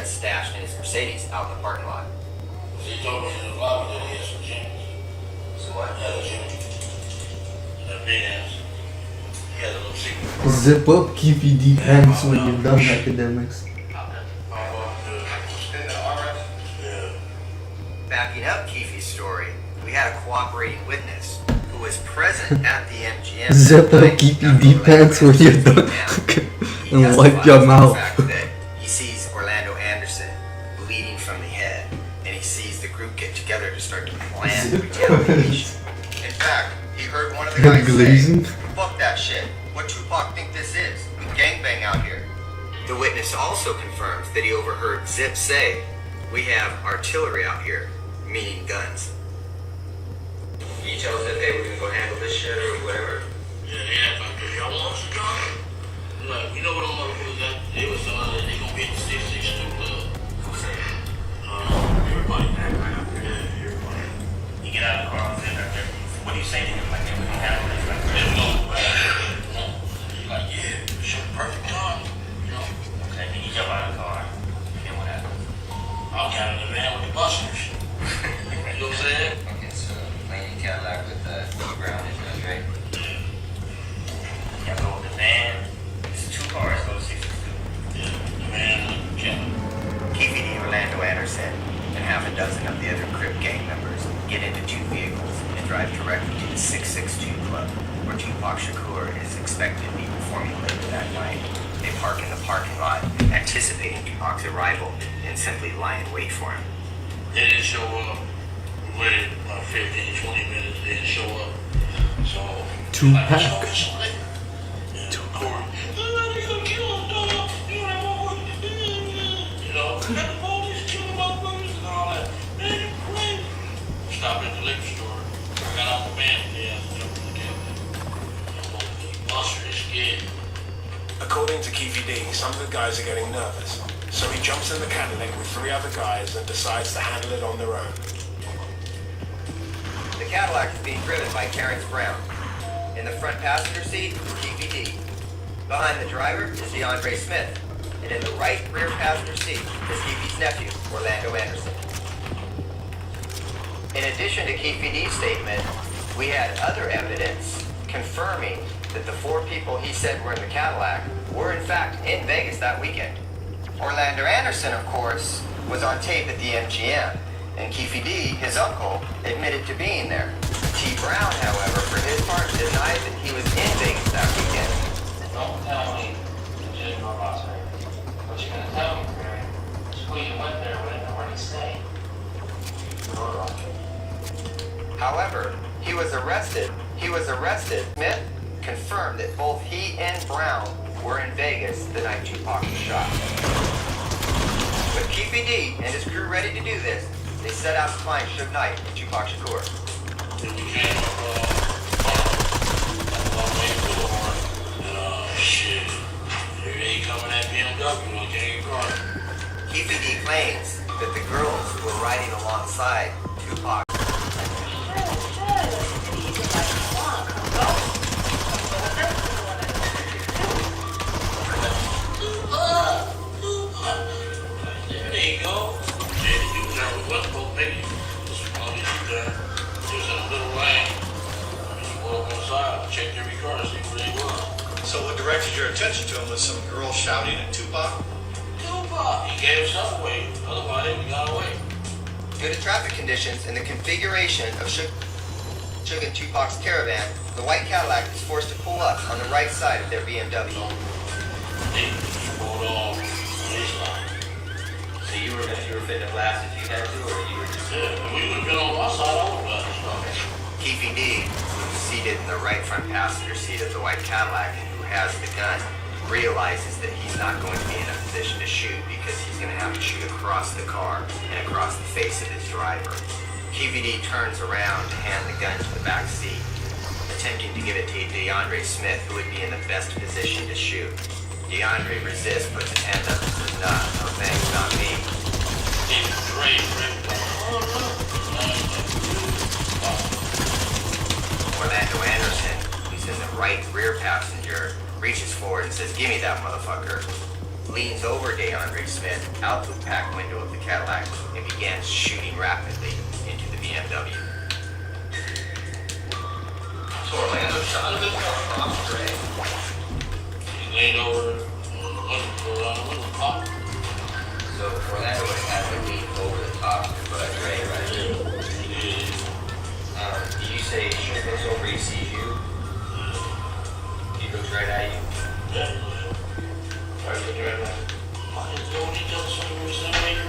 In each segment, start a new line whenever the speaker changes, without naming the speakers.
has stashed in his Mercedes out in the parking lot.
He told me in the lobby that he had some Jimmys.
So what?
He had a Jimmy. That big ass. He had a little secret.
Zip up Keefy D pants when you're done academics.
Backing up Keefe's story, we had a cooperating witness who was present at the MGM.
Zip up Keefy D pants when you're done and wipe your mouth.
He sees Orlando Anderson bleeding from the head, and he sees the group get together to start to plan the retaliation. In fact, he heard one of the guys say, "Fuck that shit. What Tupac think this is? We gangbang out here." The witness also confirms that he overheard Zip say, "We have artillery out here," meaning guns. You tell Zip, "Hey, we're gonna go handle this shit," or whatever.
Yeah, like, y'all want us to come? Like, we know what them motherfuckers got. They was they gonna be at the 662 club.
Who said that?
Everybody. Yeah, everybody.
You get out of the car, what do you say to him? Like, we're gonna handle this. Like,
They go, he's like, yeah, sure, perfect time. You know?
okay, then you jump out of the car. Then what happens?
I'll count in the van with the busters. You know what I'm saying?
Okay, so playing Cadillac with the ground is right?
You go with the van. It's 2 cars, go to 62.
Yeah, the van and the Cadillac.
KVD Orlando Anderson and half a dozen of the other Crip gang members get into 2 vehicles and drive directly to the 662 Club, where Tupac Shakur is expected to be performing later that night. They park in the parking lot, anticipating Tupac's arrival, and simply lie in wait for him.
They didn't show up. We waited about 15, 20 minutes. They didn't show up. So,
Tupac.
Yeah, Corey. They're gonna kill him, dog. You know, got the police killing motherfuckers and all that. Man, you crazy. Stopped at the liquor store. I got out the van. Yeah, jumped in the cab. Buster is scared.
According to Keefy D, some of the guys are getting nervous, so he jumps in the Cadillac with 3 other guys and decides to handle it on their own.
The Cadillac is being driven by Terrence Brown. In the front passenger seat is Keefy D. Behind the driver is DeAndre Smith. And in the right rear passenger seat is Keefy's nephew, Orlando Anderson. In addition to Keefy D's statement, we had other evidence confirming that the 4 people he said were in the Cadillac were in fact in Vegas that weekend. Orlando Anderson, of course, was on tape at the MGM, and Keefy D, his uncle, admitted to being there. T. Brown, however, for his part, denied that he was in Vegas that weekend.
Don't tell me that you didn't know about her. What you're gonna tell me, Barry, is who you went there with and where you stayed.
However, he was arrested. Smith confirmed that both he and Brown were in Vegas the night Tupac was shot. With Keefy D and his crew ready to do this, they set out to find Suge Knight and Tupac Shakur.
Then we came up, a long way to the horn. And, shit. Here they coming at BMW, okay, your car.
Keefy D claims that the girls who were riding alongside Tupac
There you go. Yeah, you was out with Westbrook, baby. This was all you there. He was in a little lane. Just walk on the side, checked every car, see where they were.
So what directed your attention to him was some girl shouting at Tupac?
Tupac! He gave himself away. Otherwise, we got away.
Due to traffic conditions and the configuration of Suge and Tupac's caravan, the white Cadillac is forced to pull up on the right side of their BMW.
They pulled off on this line.
So you were fitting to blast if you had to, or you were just...
Yeah, we would have been on my side, I would have done it.
Keefy D, who's seated in the right front passenger seat of the white Cadillac and who has the gun, realizes that he's not going to be in a position to shoot because he's going to have to shoot across the car and across the face of his driver. Keefy D turns around to hand the gun to the back seat, attempting to give it to DeAndre Smith, who would be in the best position to shoot. DeAndre resists, puts his hand up and says, "Nah, no thanks, not me." Orlando Anderson, who's in the right rear passenger, reaches forward and says, "Give me that motherfucker." leans over DeAndre Smith out the back window of the Cadillac and begins shooting rapidly into the BMW. So Orlando shot him across the ray.
He leaned over on the window top.
So Orlando had to lean over the top of Ray, right? You say he looks over, he sees you. He looks right at you.
Yeah. Right looking at that. I just don't need to say we're saying.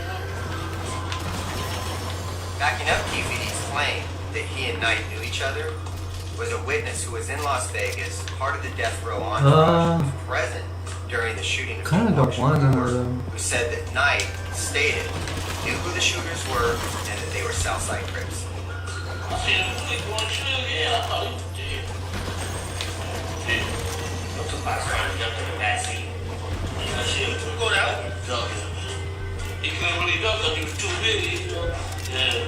Backing up QVD's claim that he and Knight knew each other was a witness who was in Las Vegas, part of the death row entourage, who was present during the shooting of
Kind of don't want none of them.
who said that Knight stated knew who the shooters were and that they were Southside Crips.
I see him quick one shoot. Yeah, I thought he was dead. Yeah.
Look to my friend, jumped in the backseat.
I see him go down. He couldn't really duck because he was too big. Yeah.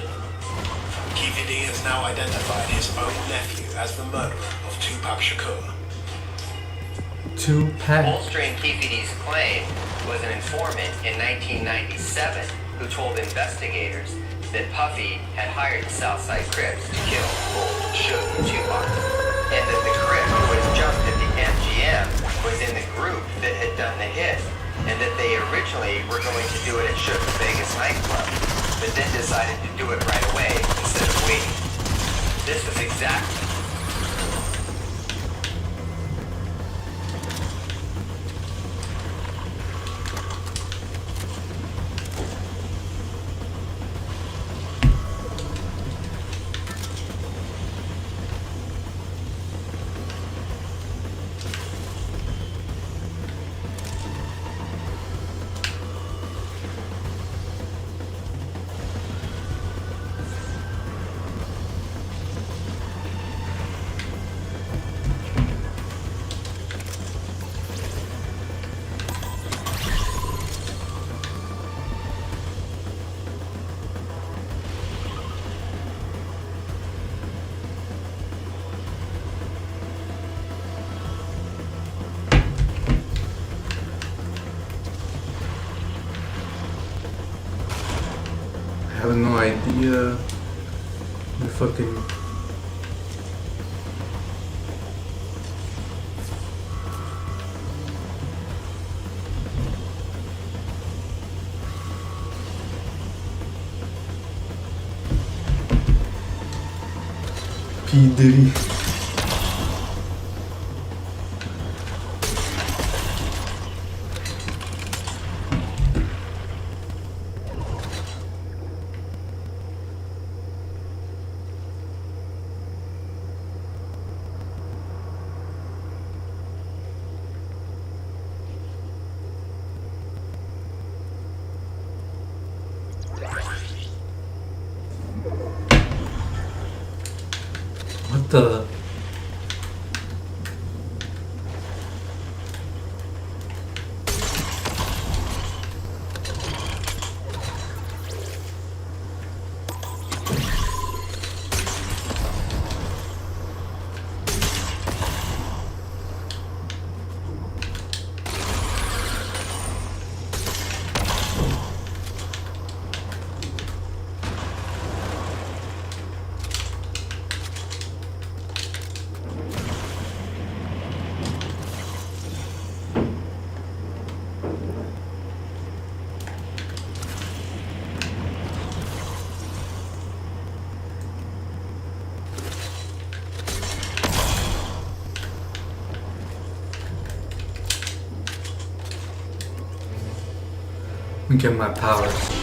QVD has now identified his own nephew as the murderer of Tupac Shakur.
Tupac.
Bolstering QVD's claim was an informant in 1997 who told investigators that Puffy had hired the Southside Crips to kill Suge and Tupac, and that the Crip who had jumped at the MGM was in the group that had done the hit, and that they originally were going to do it at Suge's Vegas nightclub, but then decided to do it right away instead of waiting. This was exactly
I have no idea. The fucking. P. Diddy. What the? Let me get my powers.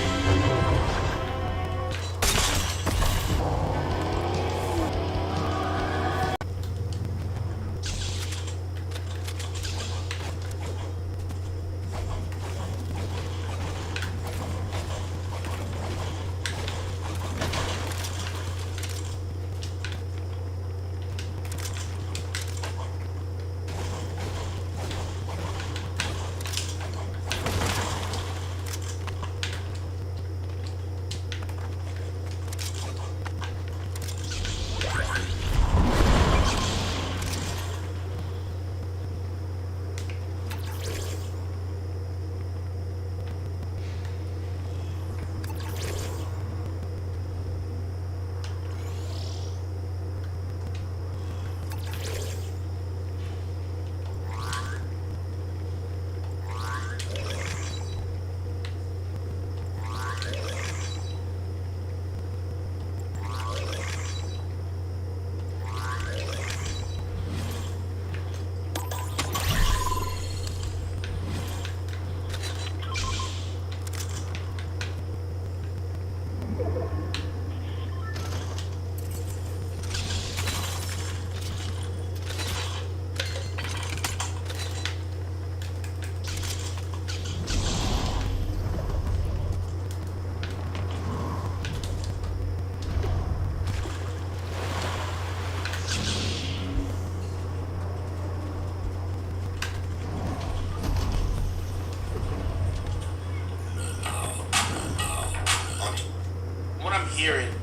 hearing,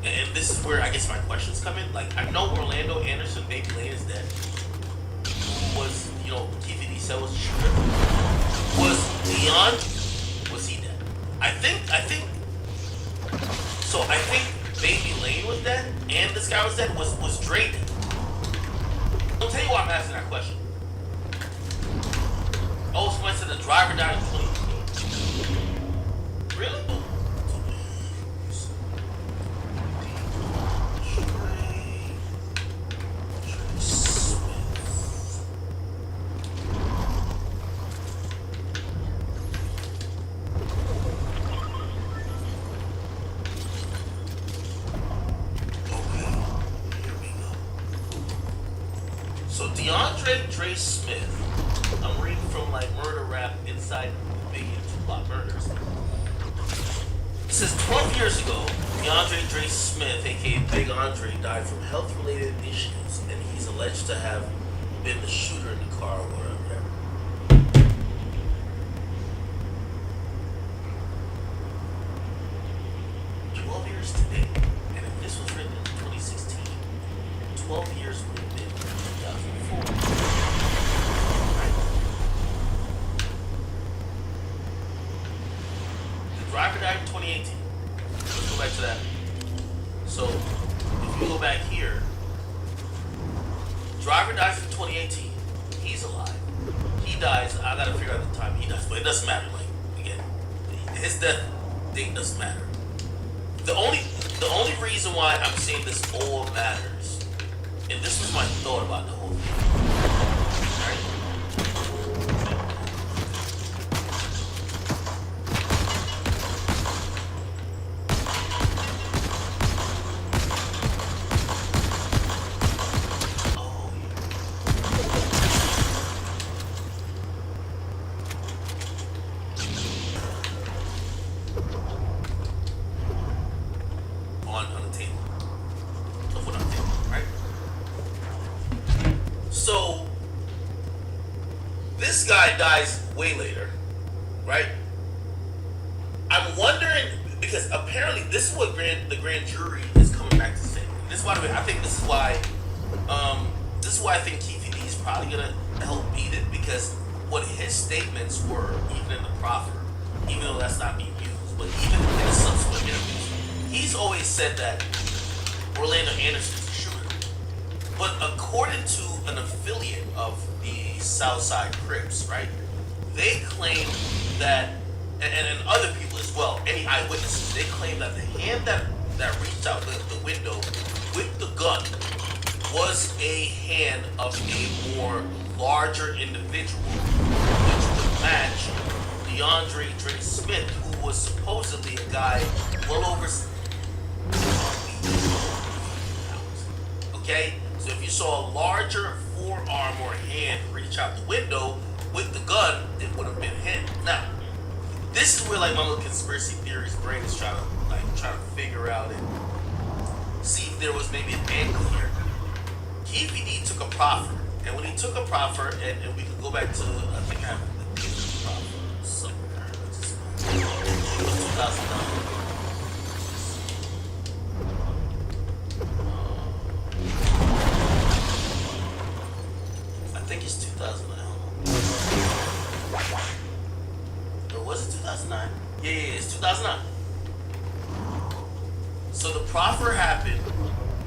and this is where I guess my questions come in. Like, I know Orlando Anderson, Baby Lane is dead. Was, you know, TVD said was a shooter. Was Leon, was he dead? I think, so I think Baby Lane was dead, and this guy was dead. Was Dre dead? I'll tell you why I'm asking that question. Oh, so went to the driver died in 2018. Really? Dre Smith. I'm reading from like Murder Rap inside Biggie and Tupac murders. It says 12 years ago, DeAndre Dre Smith, aka Big Andre, died from health-related issues, and he's alleged to have been the shooter in the car or whatever. 12 years today, and if this was written in 2016, 12 years would have been 2004. Driver died in 2018. Let's go back to that. So, if you go back here, driver dies in 2018. He's alive. He dies. I gotta figure out the time he dies, but it doesn't matter. Like, again, his death date doesn't matter. The only reason why I'm saying this all matters, and this was my thought about the whole thing. Right? This guy dies way later, right? I'm wondering, because apparently this is what the grand jury is coming back to say. This is why I think this is why I think Keefe D is probably gonna help beat it, because what his statements were, even in the proffer, even though that's not being used, but even in the subsequent interviews, he's always said that Orlando Anderson's a shooter. But according to an affiliate of the Southside Crips, right? They claim that, and other people as well, any eyewitnesses, they claim that the hand that reached out the window with the gun was a hand of a more larger individual, which would match DeAndre Dre Smith, who was supposedly a guy well over. Okay? So if you saw a larger forearm or hand reach out the window with the gun, it would have been him. Now, this is where like my little conspiracy theorist brain is trying to figure out and see if there was maybe an angle here. KVD took a proffer, and when he took a proffer, and we can go back to, I think I have the proffer somewhere. It was 2009. I think it's 2009. Or was it 2009? Yeah, it's 2009. So the proffer happened,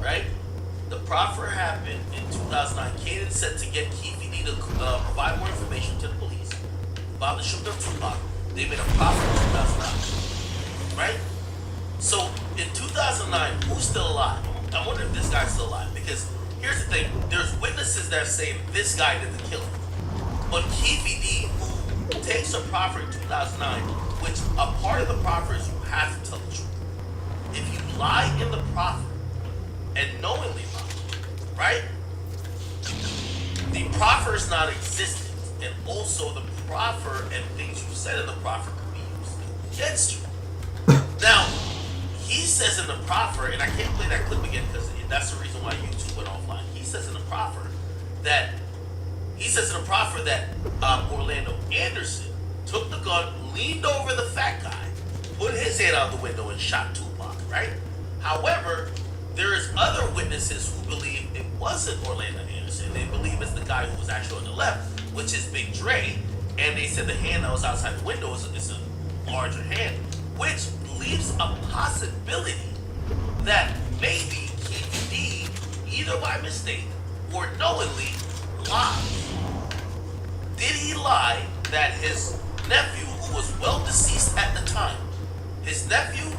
right? The proffer happened in 2009. Kanan said to get KVD to provide more information to the police about the shooting of Tupac. They made a proffer in 2009, right? So in 2009, who's still alive? I wonder if this guy's still alive, because here's the thing, there's witnesses that say this guy did the killing. But KVD, who takes a proffer in 2009, which a part of the proffer is you have to tell the truth. If you lie in the proffer and knowingly lie, right? The proffer is not existent, and also the proffer and things you said in the proffer could be used against you. Now, he says in the proffer, and I can't play that clip again because that's the reason why YouTube went offline. He says in the proffer that Orlando Anderson took the gun, leaned over the fat guy, put his head out the window, and shot Tupac, right? However, there is other witnesses who believe it wasn't Orlando Anderson. They believe it's the guy who was actually on the left, which is Big Dre. And they said the hand that was outside the window is a larger hand, which leaves a possibility that maybe Keith D, either by mistake or knowingly, lied. Did he lie that his nephew, who was well deceased at the time, his nephew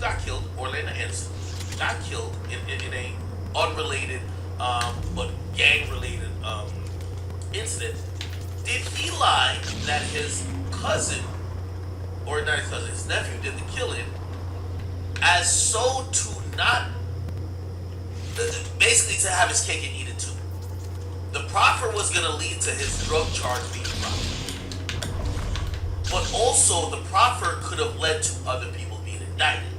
got killed, Orlando Anderson, got killed in a unrelated but gang-related incident. Did he lie that his cousin, or not his cousin, his nephew did the killing, as so to not, basically to have his cake and eat it too? The proffer was going to lead to his drug charge being dropped. But also, the proffer could have led to other people being indicted.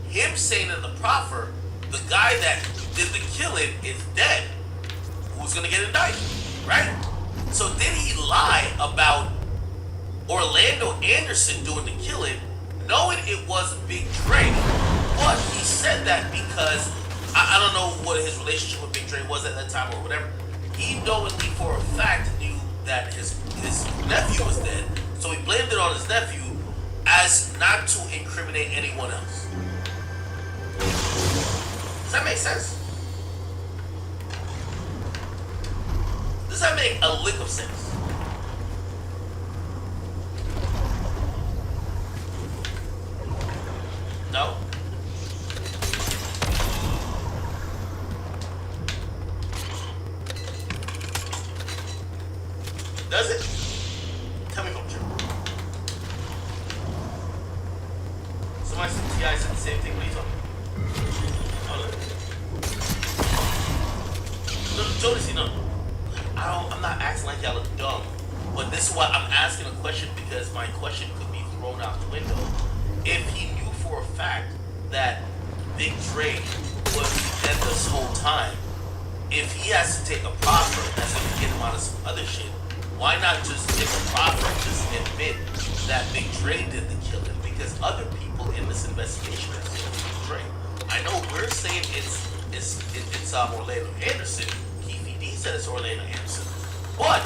Him saying in the proffer, the guy that did the killing is dead, who's going to get indicted, right? So did he lie about Orlando Anderson doing the killing, knowing it was Big Dre? But he said that because, I don't know what his relationship with Big Dre was at that time or whatever. He knowingly for a fact knew that his nephew was dead, so he blamed it on his nephew as not to incriminate anyone else. Does that make sense? Does that make a lick of sense? No? Does it? Tell me if I'm true. Somebody said T.I. said the same thing. What are you talking about? No, Jodeci, no. I'm not acting like y'all look dumb. But this is why I'm asking a question, because my question could be thrown out the window. If he knew for a fact that Big Dre was dead this whole time, if he has to take a proffer as if to get him out of some other shit, why not just take a proffer and just admit that Big Dre did the killing? Because other people in this investigation are saying Big Dre. I know we're saying it's Orlando Anderson. Keefe D said it's Orlando Anderson. But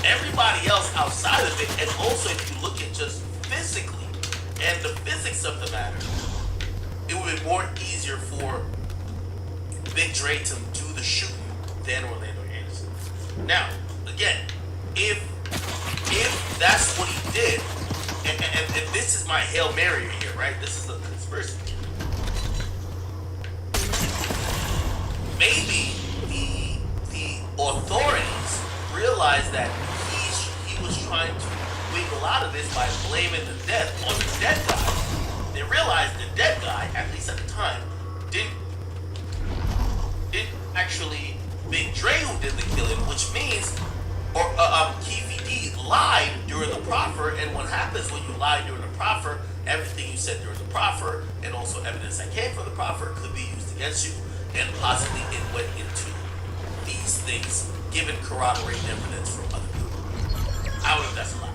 everybody else outside of it, and also if you look at just physically and the physics of the matter, it would be more easier for Big Dre to do the shooting than Orlando Anderson. Now, again, if that's what he did, and this is my Hail Mary here, right? This is a conspiracy. Maybe the authorities realized that he was trying to wiggle out of this by blaming the death on the dead guy. They realized the dead guy, at least at the time, didn't actually Big Dre who did the killing, which means Keefe D lied during the proffer. And what happens when you lie during the proffer, everything you said during the proffer and also evidence that came from the proffer could be used against you, and possibly it went into these things given corroborating evidence from other people. I don't know if that's a lie.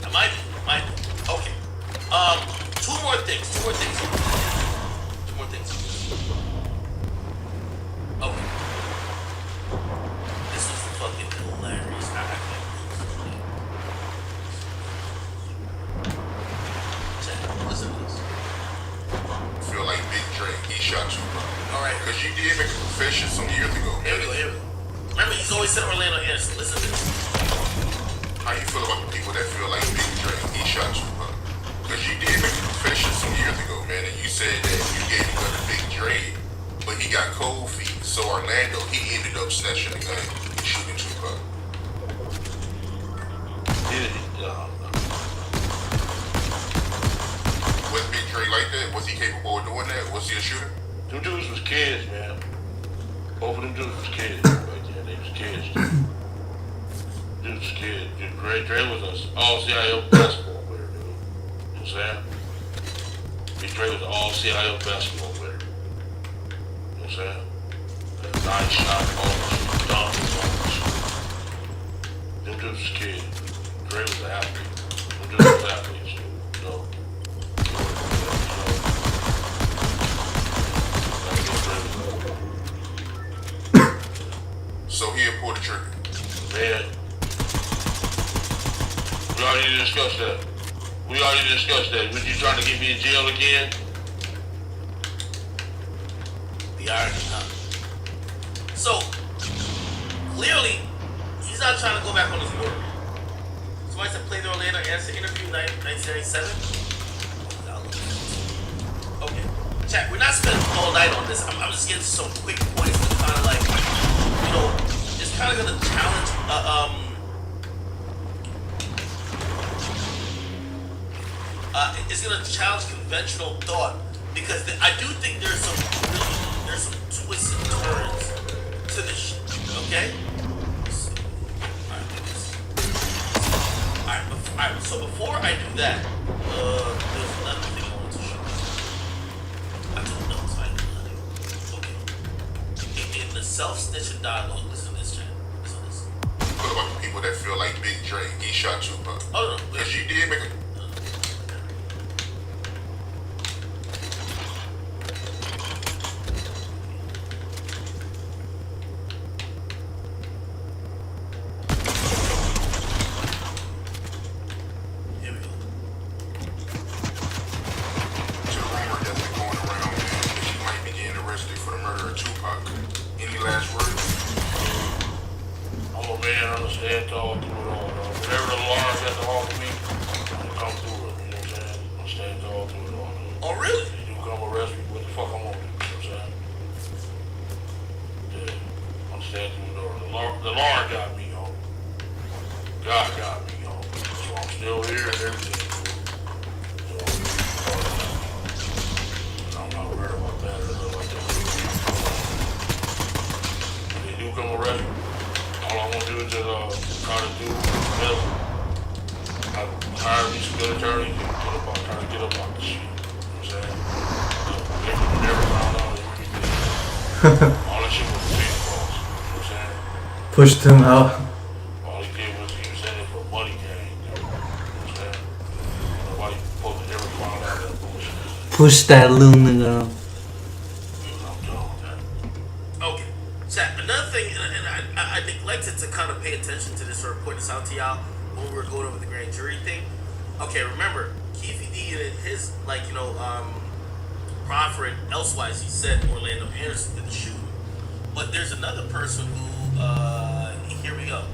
I might be. Okay. Two more things. Okay. This was fucking hilarious. I can't believe this. Listen to this.
Feel like Big Dre, he shot you, bro.
Alright.
Because you did make a confession some years ago.
Here we go. Remember, he's always said Orlando Anderson. Listen to this.
How you feel about the people that feel like Big Dre, he shot you, bro? Because you did make a confession some years ago, man, and you said that you gave the gun to Big Dre, but he got cold feet. So Orlando, he ended up snatching the gun and shooting you, bro. Was Big Dre like that? Was he capable of doing that? Was he a shooter?
Them dudes was kids, man. Both of them dudes was kids. Right there. They was kids. Dudes was kids. Dre was an all-CIO basketball player, dude. You know what I'm saying? Big Dre was an all-CIO basketball player. You know what I'm saying? 9 shot, all the dunk, all the shit. Them dudes was kids. Dre was an athlete. Them dudes was athletes, you know. already discussed that. We already discussed that. Was you trying to get me in jail again?
The irony, huh? So, clearly, he's not trying to go back on his word. Somebody said play the Orlando Anderson interview 1997. Okay. Chat, we're not spending all night on this. I'm just getting some quick points that kind of like, you know, it's kind of going to challenge, it's going to challenge conventional thought because I do think there's some twists and turns to this, okay? Alright, so before I do that, there's another thing I want to show you. I took notes, I didn't know that. Okay. In the self-snitching dialogue, listen to this, chat. Listen to this.
What about the people that feel like Big Dre, he shot Tupac?
Oh, no.
Because you did make a...
Pushed him out.
All he did was he was in it for money game. You know what I'm saying? Nobody supposed to ever find out that bullshit.
Push that little nigga.
Okay. Chat, another thing, and I neglected to kind of pay attention to this or point this out to y'all when we were going over the grand jury thing. Okay, remember, Keefe D in his, like, you know, proffer and elsewise, he said Orlando Anderson did the shooting. But there's another person who, here we go.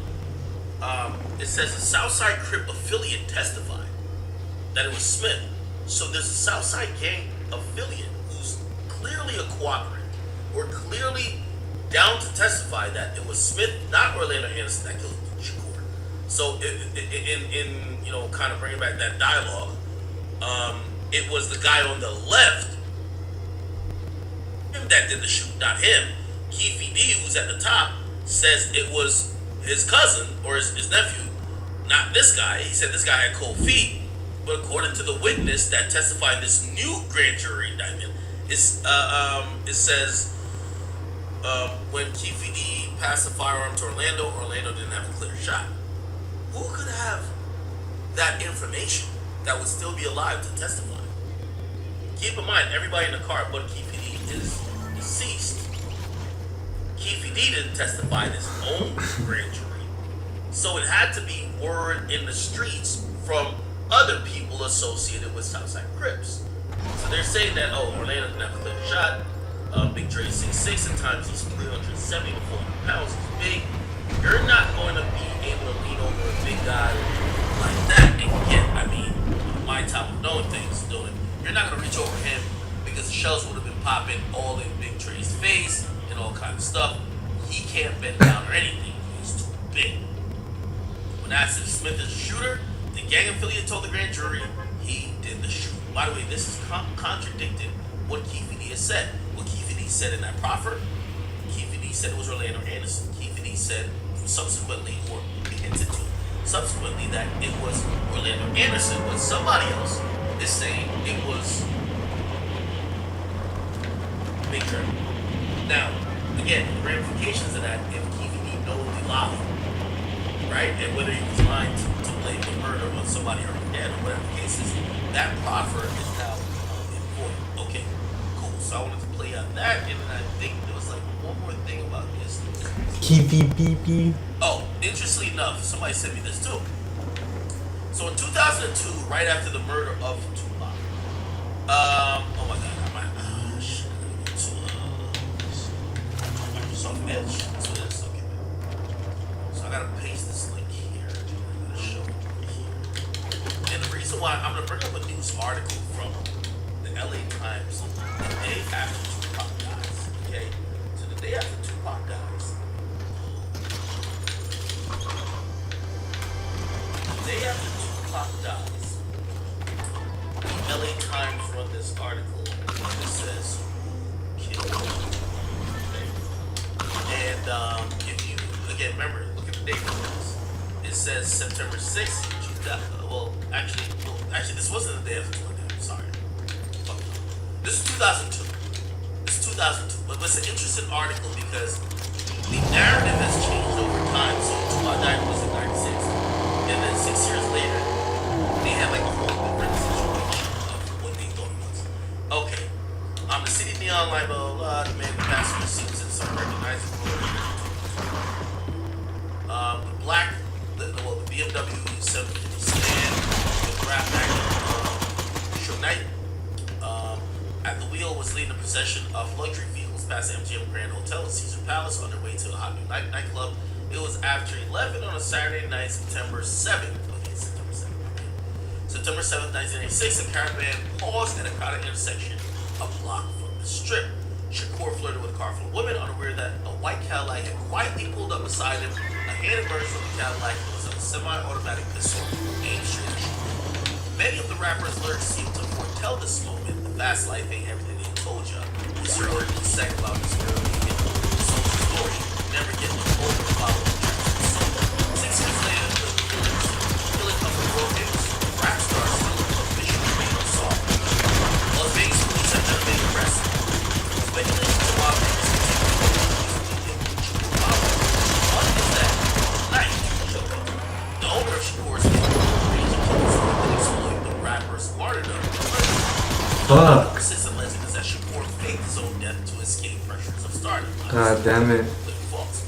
It says the Southside Crip affiliate testified that it was Smith. So there's a Southside gang affiliate who's clearly a cooperator or clearly down to testify that it was Smith, not Orlando Anderson, that killed Shakur. So in you know, kind of bringing back that dialogue, it was the guy on the left that did the shoot, not him. Keefe D, who's at the top, says it was his cousin or his nephew, not this guy. He said this guy had cold feet, but according to the witness that testified in this new grand jury indictment, it says when Keefe D passed the firearm to Orlando didn't have a clear shot. Who could have that information that would still be alive to testify? Keep in mind, everybody in the car but Keefe D is deceased. Keefe D didn't testify in his own grand jury. So it had to be word in the streets from other people associated with Southside Crips. So they're saying that, oh, Orlando didn't have a clear shot. Big Dre 6'6", at times he's 370 to 400 pounds. He's big. You're not going to be able to lean over a big guy like that and get, I mean, my top of knowing things, doing. You're not going to reach over him because the shells would have been popping all in Big Dre's face and all kinds of stuff. He can't bend down or anything. He's too big. When asked if Smith is a shooter, the gang affiliate told the grand jury he did the shoot. By the way, this is contradicted what Keefe D has said. What Keefe D said in that proffer, Keefe D said it was Orlando Anderson. Keefe D said subsequently, or hinted to subsequently, that it was Orlando Anderson, but somebody else is saying it was Big Dre. Now, again, the ramifications of that, if Keefe D knowingly lied, right, and whether he was lying to blame the murder on somebody already dead or whatever the case is, that proffer is now in void. Okay, cool. So I wanted to play out that, and then I think there was like one more thing about this.
Keefe.
Oh, interestingly enough, somebody sent me this too. So in 2002, right after the murder of Tupac, oh my God, I might, shit, I gotta go to Microsoft Edge. That's what it is. Okay. So I gotta paste this link here. I gotta show it here. And the reason why I'm gonna bring up a news article from the LA Times the day after Tupac dies. Okay, so the day after Tupac dies. The day after Tupac dies, the LA Times run this article that says kill. Okay. And if you again remember, look at the date of this. It says September 6th. Actually, this wasn't the day after Tupac died. I'm sorry. This is 2002. This is 2002. But it's an interesting article because the narrative has changed over time. So Tupac died was in 96. And then 6 years later, they had like a whole different situation of what they thought it was. Okay. The city neon light, blah, blah, blah, the man passenger seats and some recognizable. The BMW 750 sedan with rap actor Suge Knight at the wheel was leading a procession of luxury vehicles past the MGM Grand Hotel and Caesar Palace on their way to a hot new nightclub. It was after 11 on a Saturday night, September 7th. Okay, September 7th. September 7th, 1986, a caravan paused at a crowded intersection a block from the strip. Shakur flirted with a car full of women, unaware that a white Cadillac had quietly pulled up beside him. A hand emerged from the Cadillac and was a semi-automatic pistol aimed straight at Shakur. Many of the rapper's lyrics seem to foretell this moment. The fast life ain't everything they told ya. We certainly didn't say about this girl being the soul's story. Never getting old and follow the tracks of the soul. 6 years later, the killing of the world famous rap star still officially remain unsolved. Las Vegas police have never been arrested. Speculation to wild Vegas is that night, the owner of Shakur's exploit the rapper's martyrdom.
Fuck.
Persistent legend is that Shakur faked his own death to escape pressures of stardom.
God damn it.
False.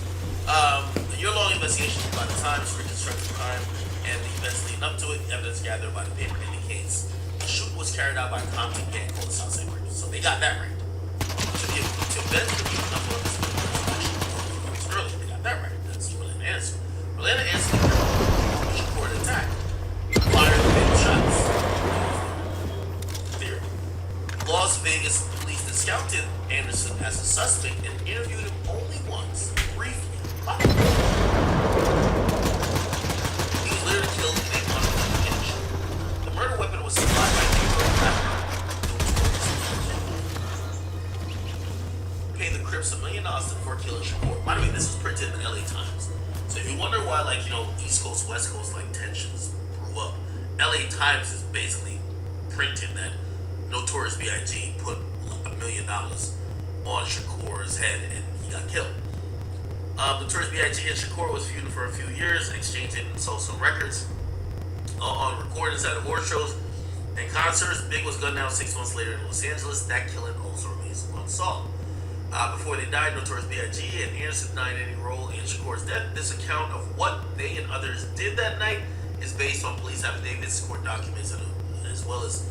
A year-long investigation by the Times reconstructed the crime and the events leading up to it. Evidence gathered by the paper indicates the shooting was carried out by a Compton gang called the Southside Breakers. So they got that right. To event the leading up to this earlier, they got that right. That's Rolanda Anderson. Rolanda Anderson Shakur attack. Fired fatal shots. Theory. Las Vegas police discounted Anderson as a suspect and interviewed him only once, briefly. He was later killed in a conflict finish. The murder weapon was supplied by New York rapper. Pay the Crips $1 million for killing Shakur. By the way, this was printed in the LA Times. So if you wonder why, like, East Coast, West Coast, like, tensions grew up, LA Times is basically printing that Notorious B.I.G. put $1 million on Shakur's head and he got killed. Notorious B.I.G. and Shakur was feuding for a few years, exchanging social records on recordings at award shows and concerts. Big was gunned down 6 months later in Los Angeles. That killing also remains unsolved. Before they died, Notorious B.I.G. and Anderson denied any role in Shakur's death. This account of what they and others did that night is based on police affidavits, court documents, as well as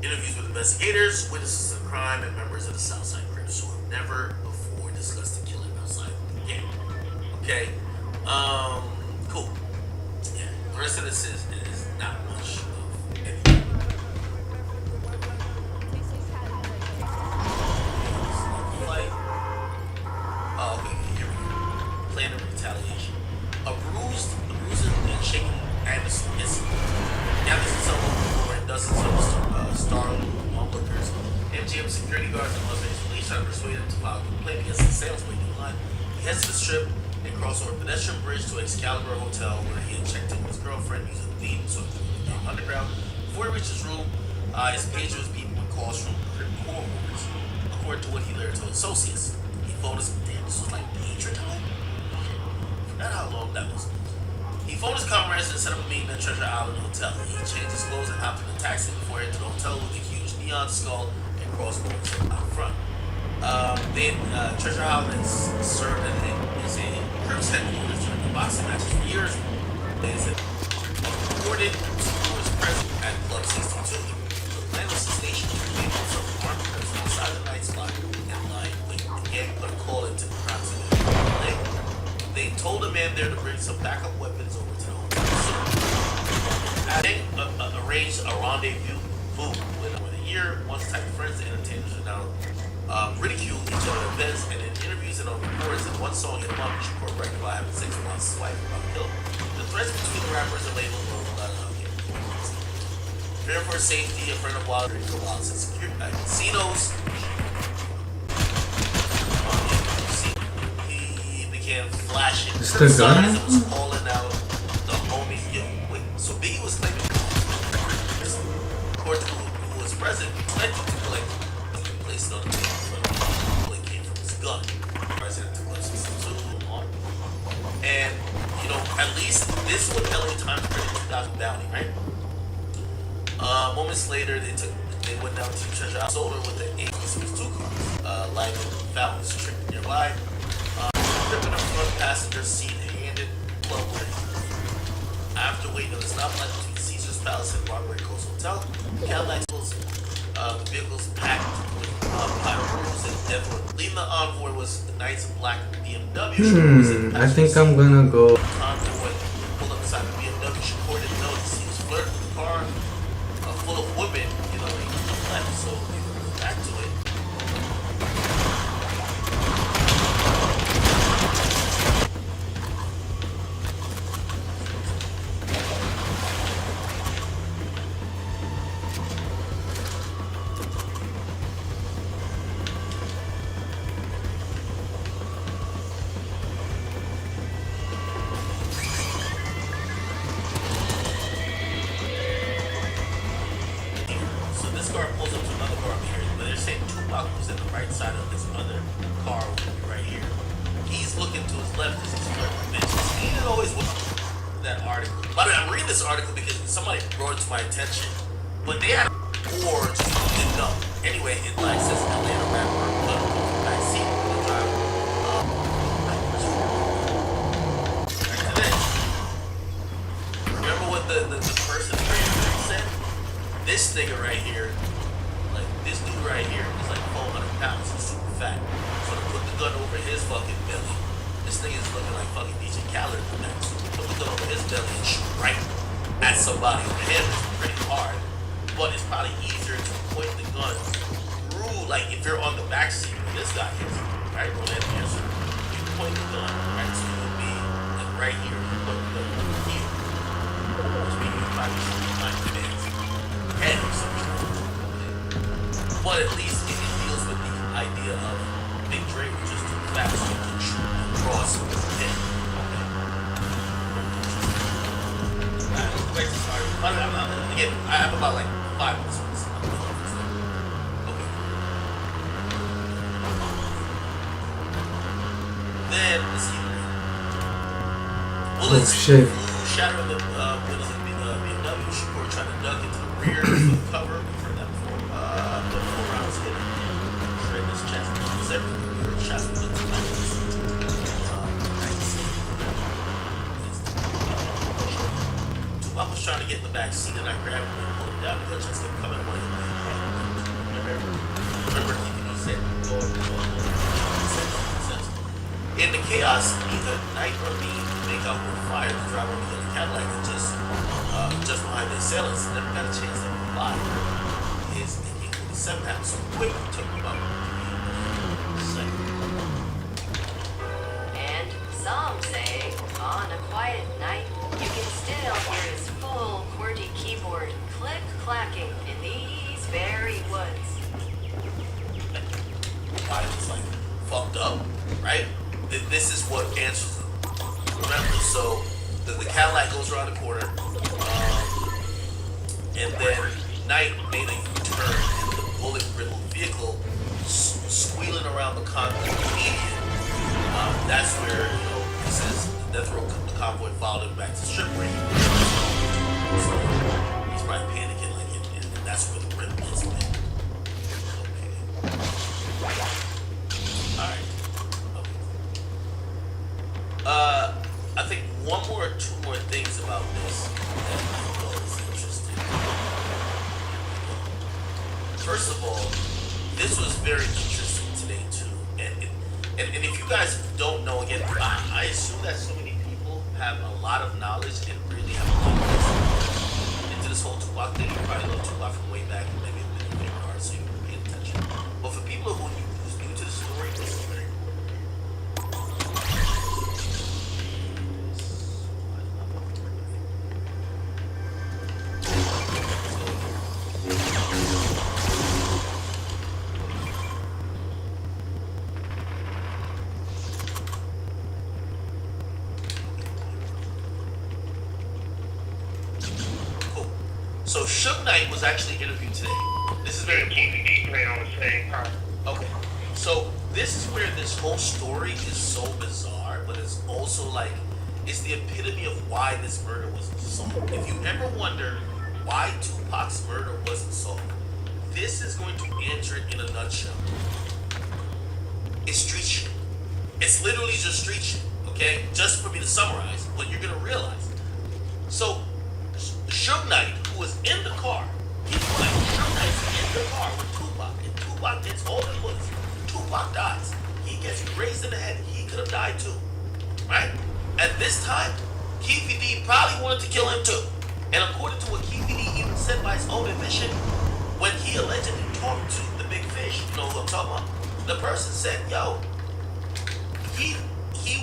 interviews with investigators, witnesses of the crime, and members of the Southside Crips who have never before discussed the killing outside the game. Okay? Cool. Yeah. The rest of this is not much of anything. Like, okay, here we go. Plan of retaliation. A bruised and shaken Anderson gathers himself over and dozens of startled onlookers. MGM security guards and Las Vegas police try to persuade him to file a complaint against the sales waiting line. He heads to the strip and crosses over a pedestrian bridge to Excalibur Hotel where he had checked in with his girlfriend using the lead so he could get underground. Before he reached his room, his pager was beeping with calls from core workers. According to what he later told associates, he phoned his this was like pager time? Forgot how long that was. He phoned his comrades and set up a meeting at Treasure Island Hotel. He changed his clothes and hopped in a taxi before he entered the hotel with a huge neon skull and crossbones out front. Treasure Island has served as a Crips headquarters during the boxing matches for years. reported who was present at Club 62. The plan was to station some armed person outside the night slot and line with the gang put a call into the crime scene. They told a man there to bring some backup weapons over to the hotel. They arranged a rendezvous with over the year. Once type of friends, the entertainers are now ridicule each other at events and in interviews and on reports. In one song, hit him up, Shakur bragged about having sex with his wife about kill. The threats between the rappers and labels were fear for safety, a friend of Wilder for Wild security casinos. He began flashing signs and was calling out the homie. Yo, wait, so Biggie was claiming, of course, who was present, plenty to collect placed on the table. It came from his gun. President took less than 2 on. And, you know, at least this is what LA Times printed 2,000 bounty, right? Moments later, they went down to the treasure house, sold her with the 862 cars. Light found was tripping nearby. Tripping the front passenger seat and handed club winning. After waiting on the stoplight between Caesar's Palace and Broadway Coast Hotel, the Cadillac the vehicles packed with pyros and devil. Leading the envoy was the Knight's black BMW.
I think I'm gonna go.
Convoy pulled up beside the BMW. Shakur didn't notice he was flirting with the car full of women. You know, he left, so they went back to it.
Oh shit.
Shattering the windows of the BMW, Shakur tried to duck into the rear of the cover. We've heard that before. But 4 rounds hit him. Straight in his chest. Several shots went into the Tupac was trying to get in the back seat and I grabbed him and pulled him down. The gunshots kept coming away. Remember he said, in the chaos, neither Knight or me make out with fire. The driver of the Cadillac was just behind the assailants. Never got a chance to reply. His AK-47 happened so quick, it took about 3 seconds.
And some say, on a quiet night, you can still hear his full QWERTY keyboard click-clacking in these very woods.
Why it's like fucked up, right? This is what answers them. Remember, so the Cadillac goes around the corner, and then Knight made a U-turn in the bullet-riddled vehicle, squealing around the concrete median. That's where, you know, he says the death row the convoy followed him back to the strip where he was. So he's probably panicking, like, and that's where the rip hits him. Okay. All right. I think 1 more or 2 more things about this that First of all, this was very interesting today too, and if you guys don't know, again, I assume that so many people have a lot of knowledge and really have a lot of wisdom into this whole Tupac thing. You probably know Tupac from way back, and maybe it's been your favorite artist, so you would pay attention. But for people who's new to the story, this is very cool. So Suge Knight was actually interviewed today. This is very important.
playing on the same part.
Okay. So this is where this whole story is so bizarre, but it's also like it's the epitome of why this murder wasn't solved. If you ever wonder why Tupac's murder wasn't solved, this is going to answer it in a nutshell. It's street shit. It's literally just street shit. Okay? Just for me to summarize what you're gonna realize. So Suge Knight, who was in the car, he's right. Suge Knight's in the car with Tupac, and Tupac gets all the bullets. Tupac dies. He gets grazed in the head. He could have died too, right? At this time, Keefy D probably wanted to kill him too. And according to what Keefy D even said by his own admission, when he allegedly talked to the big fish, you know who I'm talking about, the person said, yo, he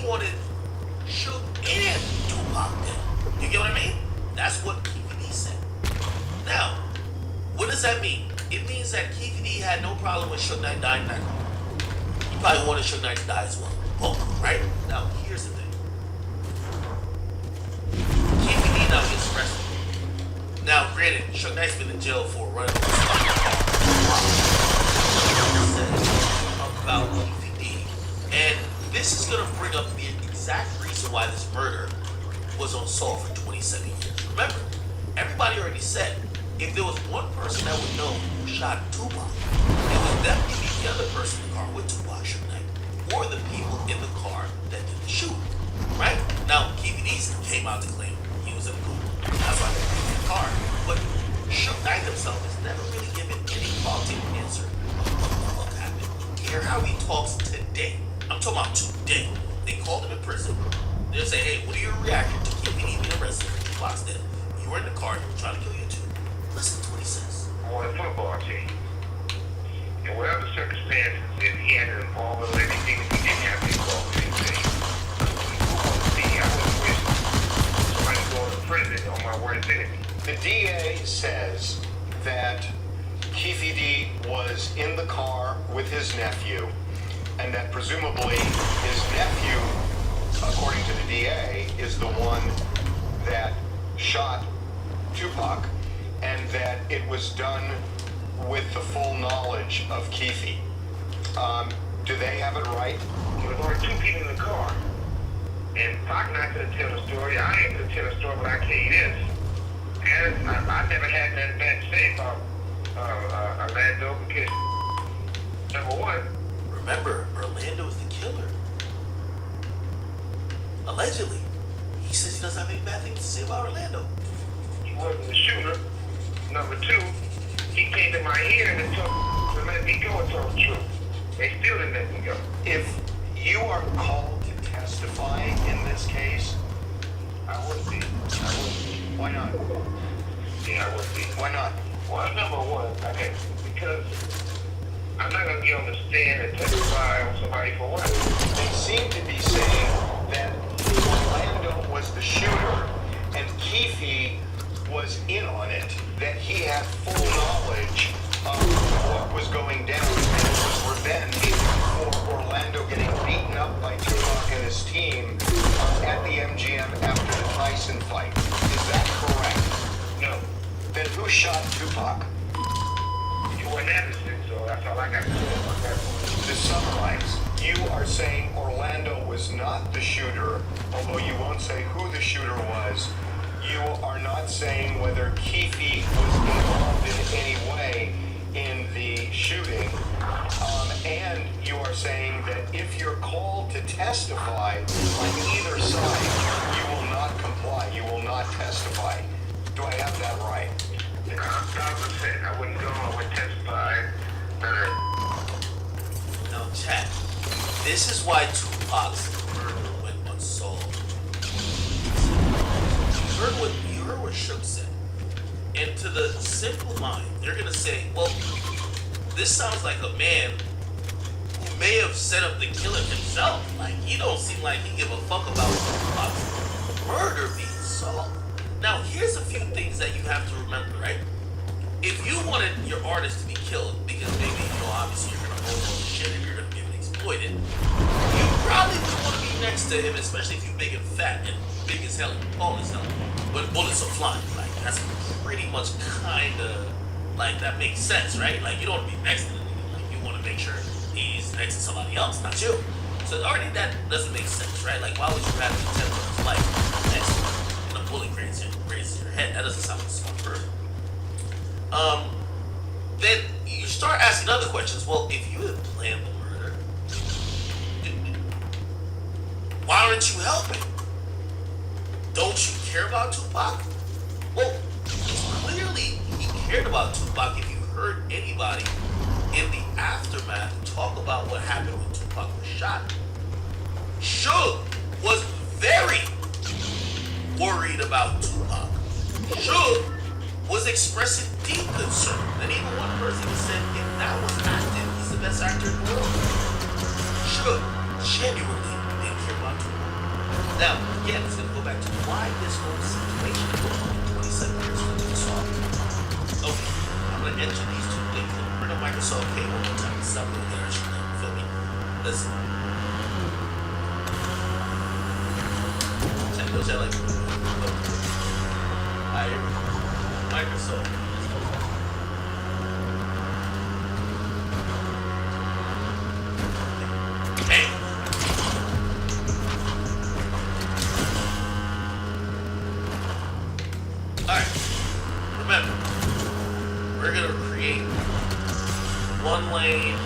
wanted Suge and Tupac dead. You get what I mean? That's what Keefy D said. Now, what does that mean? It means that Keefy D had no problem with Suge Knight dying in that car. He probably wanted Suge Knight to die as well. Oh, right? Now, here's the thing. Keefy D now gets arrested. Now, granted, Suge Knight's been in jail for running over about Keefy D. And this is going to bring up the exact reason why this murder was unsolved for 27 years. Remember, everybody already said if there was one person that would know who shot Tupac, it would definitely be the other person in the car with Tupac, Suge Knight, or the people in the car that did the shooting. Right? Now, Keefy D came out to claim he was in the group. That's why they were in the car. But Suge Knight himself has never really given any qualitative answer of what happened. Hear how he talks today. I'm talking about today. They called him in prison. They'll say, hey, what are your reactions to Keefy D being arrested for Tupac's death? You were in the car, you were trying to kill you too. Listen to what he says.
On a football team. In whatever circumstances, if he had an involvement with anything, if he didn't have to involve with anything. I wouldn't wish somebody going to prison on my worst enemy.
The DA says that Keefy D was in the car with his nephew, and that presumably his nephew, according to the DA, is the one that shot Tupac, and that it was done with the full knowledge of Keefy. Do they have it right?
There was only two people in the car. And Pac not going to tell the story. I ain't going to tell the story, but I tell you this. And I never had nothing bad to say about Orlando because, number one,
remember, Orlando is the killer. Allegedly. He says he doesn't have any bad things to say about Orlando.
he wasn't the shooter. Number two, he came to my hearing and told to let me go and told the truth. They still didn't let me go.
If you are called to testify in this case,
I wouldn't be.
why not?
Yeah, I wouldn't be.
Why not?
Well, number one, okay, because I'm not going to get on the stand and testify on somebody for what?
They seem to be saying that Orlando was the shooter and Keefy was in on it, that he had full knowledge of what was going down, and it was revenge for Orlando getting beaten up by Tupac and his team at the MGM after the Tyson fight. Is that correct?
No.
Then who shot Tupac?
You weren't Anderson, so that's all I got to say about that.
To summarize, you are saying Orlando was not the shooter, although you won't say who the shooter was. You are not saying whether Keefy was involved in any way in the shooting. And you are saying that if you're called to testify on either side, you will not comply, you will not testify. Do I have that right?
1,000%. I wouldn't go, I wouldn't testify.
Now, chat. This is why Tupac's murder went unsolved. You heard what Shook said. And to the simple mind, they're gonna say, well, this sounds like a man who may have set up the killing himself. Like, he don't seem like he give a fuck about Tupac's murder being solved. Now, here's a few things that you have to remember, right? If you wanted your artist to be killed because maybe, obviously you're gonna own all the shit and you're gonna get exploited, you probably would want to be next to him, especially if you're big and fat and big as hell and tall as hell. But bullets are flying. Like, that's pretty much kinda, like, that makes sense, right? Like, you don't want to be next to him. Like, you want to make sure he's next to somebody else, not you. So already that doesn't make sense, right? Like, why would you rather attempt on his life next to him and a bullet grazes your head? That doesn't sound like a smart person. Then you start asking other questions. Well, if you had planned the murder, why aren't you helping? Don't you care about Tupac? Well, clearly he cared about Tupac if you heard anybody in the aftermath talk about what happened when Tupac was shot. Suge was very worried about Tupac. Suge was expressing deep concern. And even one person said, if that was acting, he's the best actor in the world. Suge genuinely didn't care about Tupac. Now, again, it's going to go back to why this whole situation took 27 years to resolve. Okay, I'm going to enter these two things and bring up Microsoft K one more time and stop the energy. You feel me? Listen. Check those out like Microsoft. Bam. Alright. Remember, we're gonna create one lane.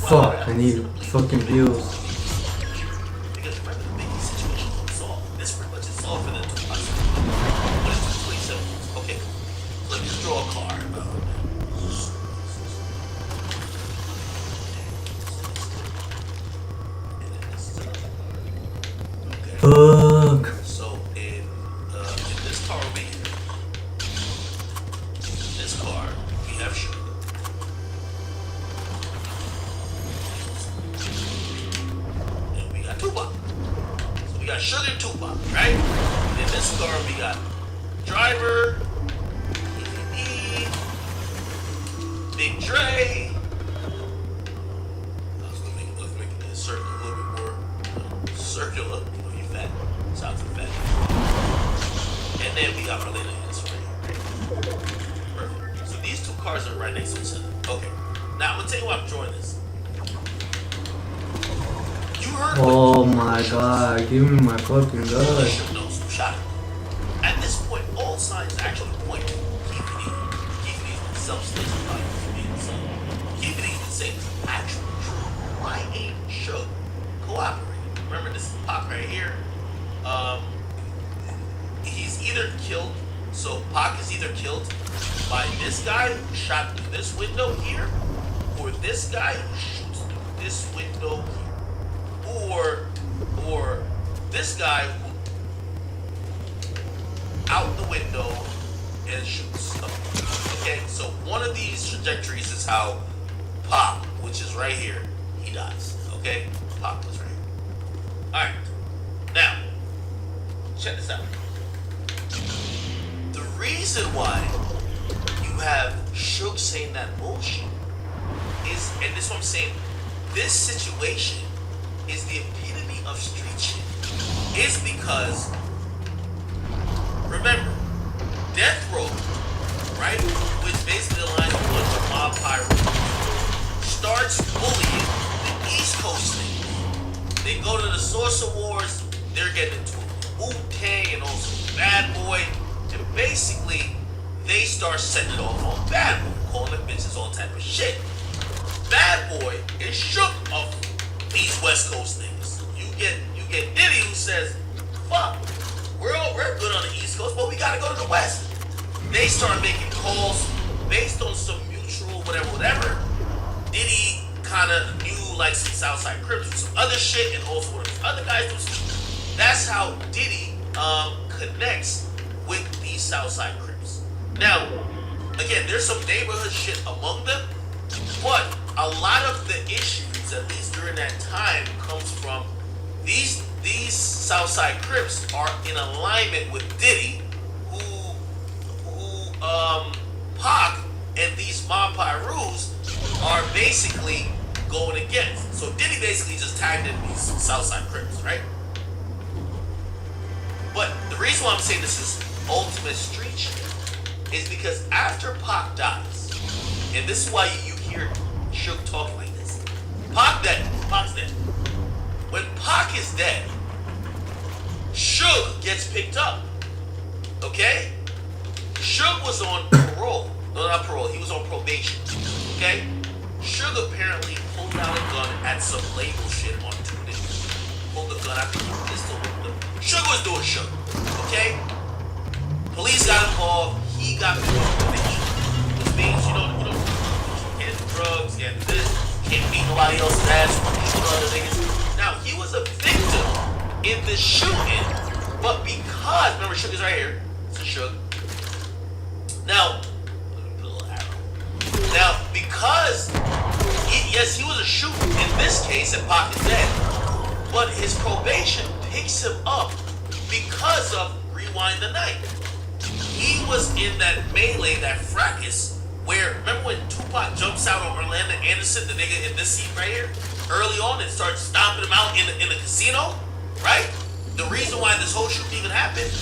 Fuck, I need fucking views.
Because remember, the big situation is solved. This pretty much is solved for the 2 months. What is this 27? Okay, let me just draw a card.
Fuck.
So in this car over here, in this car, we have sugar. Tupac. So we got Sugar and Tupac, right? And in this car we got Driver, EVD, Big Dre. Let's make it circle a little bit more circular. You fat. Sounds fat. And then we got Marlena Hands right here. Perfect. So these two cars are right next to each other. Okay. Now I'm gonna tell you why I'm drawing this.
Oh my god, give me my fucking gun.
At this point, all signs actually point to Keefy D's self-station by Keefy D's been saying it's actually true. Why ain't Suge cooperating? Remember, this is Pac right here. He's either killed, so Pac is either killed by this guy who shot through this window here, or this guy who shoots through this window here. Or this guy who out the window and shoots. Okay, so one of these trajectories is how Pac, which is right here, he dies. Okay, Pac was right here. All right, now check this out. The reason why you have Suge saying that bullshit is, and this is what I'm saying, this situation is the epitome of street shit. Is because, remember, Death Row, right, which basically aligns with a bunch of mob pirates, starts bullying the East Coast thing. They go to the Source Awards, they're getting into Wu-Tang and also Bad Boy, and basically they start setting it off on Bad Boy, calling it shit. Bad Boy is shook of these West Coast niggas. You get Diddy who says, fuck, we're good on the East Coast, but we gotta go to the West. They start making calls based on some mutual whatever. Diddy kind of knew like some Southside Crips and some other shit, and also one of his other guys was. That's how Diddy connects with these Southside Crips. Now, again, there's some neighborhood shit among them, but a lot of the issues, at least during that time, comes from these Southside Crips are in alignment with Diddy, who Pac and these Mob Pirus are basically going against. So Diddy basically just tagged in these Southside Crips, right? But the reason why I'm saying this is ultimate street shit is because after Pac dies, and this is why you hear Suge talking like this. Pac's dead. When Pac is dead, Suge gets picked up. Okay? Suge was on parole. No, not parole. He was on probation. Okay? Suge apparently pulled out a gun at some label shit on 2 niggas. Pulled the gun out the pistol with them. Suge was doing Suge. Okay? Police got involved. He got picked up on probation. Which means, you know, getting drugs, getting this, can't beat nobody else's ass, you know, other niggas. Now, he was a victim in this shooting, but because, remember, Suge is right here. It's a Suge. Now, let me put a little arrow. Now, because, yes, he was a shooter in this case, and Pac is dead, but his probation picks him up because of Rewind the Night. He was in that melee, that fracas, where, remember when Tupac jumps out on Orlando Anderson, the nigga in this scene right here, early on, and starts stomping him out in the casino, right? The reason why this whole shoot even happened,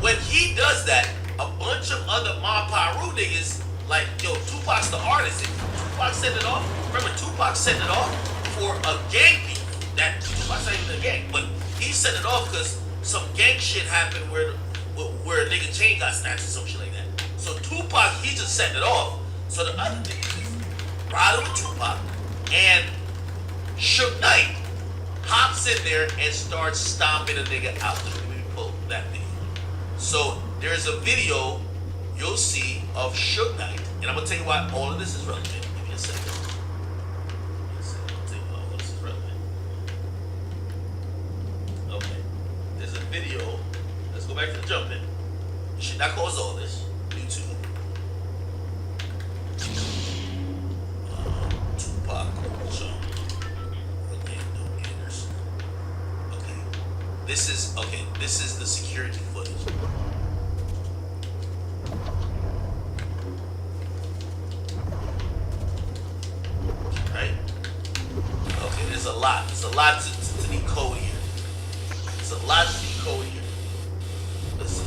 when he does that, a bunch of other Mob Piru niggas, like, yo, Tupac's the artist. Tupac set it off. Remember, Tupac set it off for a gang beef. That Tupac's not even a gang, but he set it off because some gang shit happened where a nigga chain got snatched or some shit like that. So Tupac, he just setting it off. So the other niggas riding with Tupac, and Suge Knight hops in there and starts stomping a nigga out. Let me pull that video. So there's a video you'll see of Suge Knight, and I'm gonna tell you why all of this is relevant. Give me a second. I'll tell you why all this is relevant. Okay. There's a video. Let's go back to the jumping. You should not cause all this. YouTube. Tupac jump. Orlando Anderson. Okay. This is the security footage. Right? Okay, there's a lot. There's a lot to decode here. There's a lot to decode here. Listen.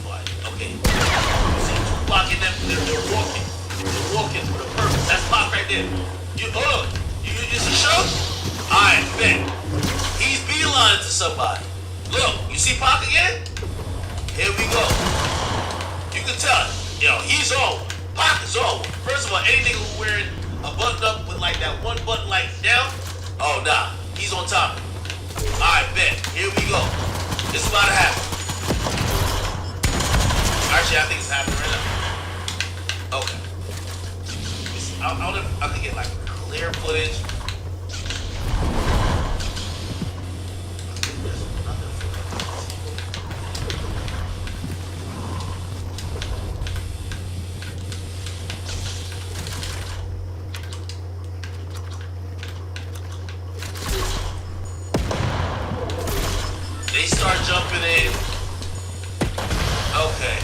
Fine. Okay. You see Tupac and them, they're walking. They're walking with a purpose. That's Pac right there. You hold on. You see Suge? Alright, bet. He's beelining to somebody. Look, you see Pac again? Here we go. You can tell, yo, he's on. Pac is on. First of all, any nigga who wearing a button up with like that one button like down, oh nah, he's on top. Alright, bet. Here we go. This is about to happen. Actually, I think it's happening right now. Okay. I wonder if I could get like clear footage. They start jumping in. Okay.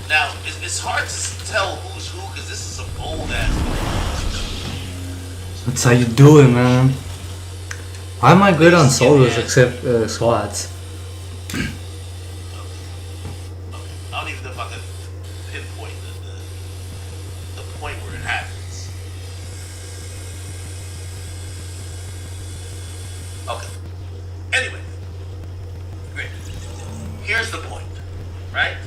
Now, it's hard to tell who's who because this is a bold ass.
That's how you do it, man. Why am I good on solos except squads?
Okay. I don't even know if I could pinpoint the point where it happens. Okay. Anyway. Great. Here's the point. right?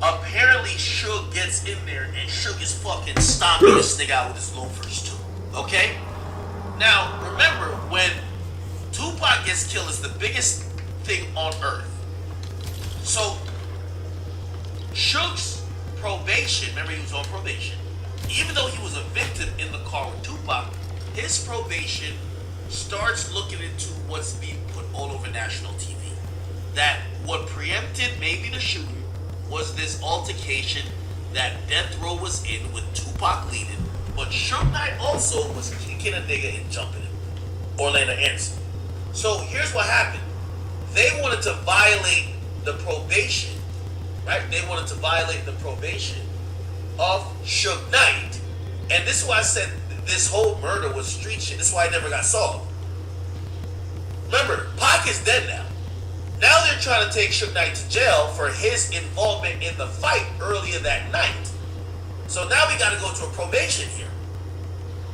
Apparently, Suge gets in there and Suge is fucking stomping this nigga out with his loafers too. Okay? Now, remember, when Tupac gets killed, it's the biggest thing on earth. So, Suge's probation, remember he was on probation, even though he was a victim in the car with Tupac, his probation starts looking into what's being put all over national TV. That what preempted maybe the shooting was this altercation that Death Row was in with Tupac leading, but Suge Knight also was kicking a nigga and jumping him. Orlando Anderson. So here's what happened. They wanted to violate the probation, right? They wanted to violate the probation of Suge Knight. And this is why I said this whole murder was street shit. This is why it never got solved. Remember, Pac is dead now. Now they're trying to take Suge Knight to jail for his involvement in the fight earlier that night. So now we got to go to a probation here.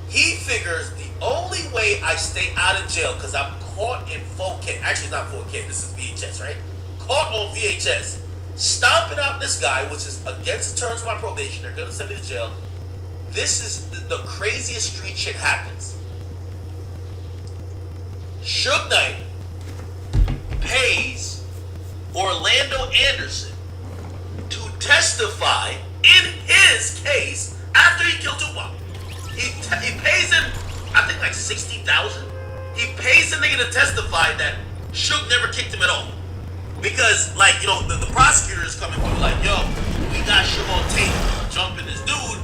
He figures the only way I stay out of jail, because I'm caught in 4K. Actually, not 4K. This is VHS, right? Caught on VHS. Stomping out this guy, which is against the terms of my probation. They're going to send me to jail. This is the craziest street shit happens. Suge Knight pays Orlando Anderson to testify in his case after he killed Tupac. He pays him, I think like $60,000. He pays the nigga to testify that Suge never kicked him at all. Because, like, you know, the prosecutor is coming through like, yo, we got Suge on tape jumping this dude.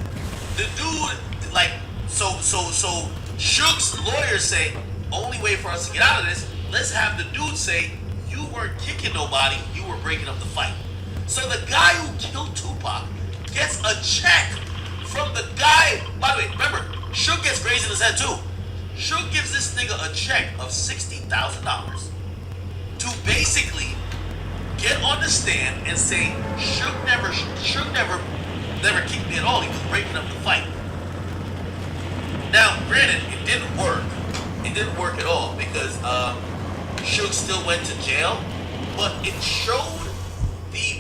The dude, like, so Suge's lawyers say, only way for us to get out of this, let's have the dude say, you weren't kicking nobody, you were breaking up the fight. So the guy who killed Tupac gets a check from the guy. By the way, remember, Suge gets grazed in his head too. Suge gives this nigga a check of $60,000 to basically get on the stand and say Suge never kicked me at all. He was breaking up the fight. Now, granted, it didn't work. It didn't work at all because Suge still went to jail, but it showed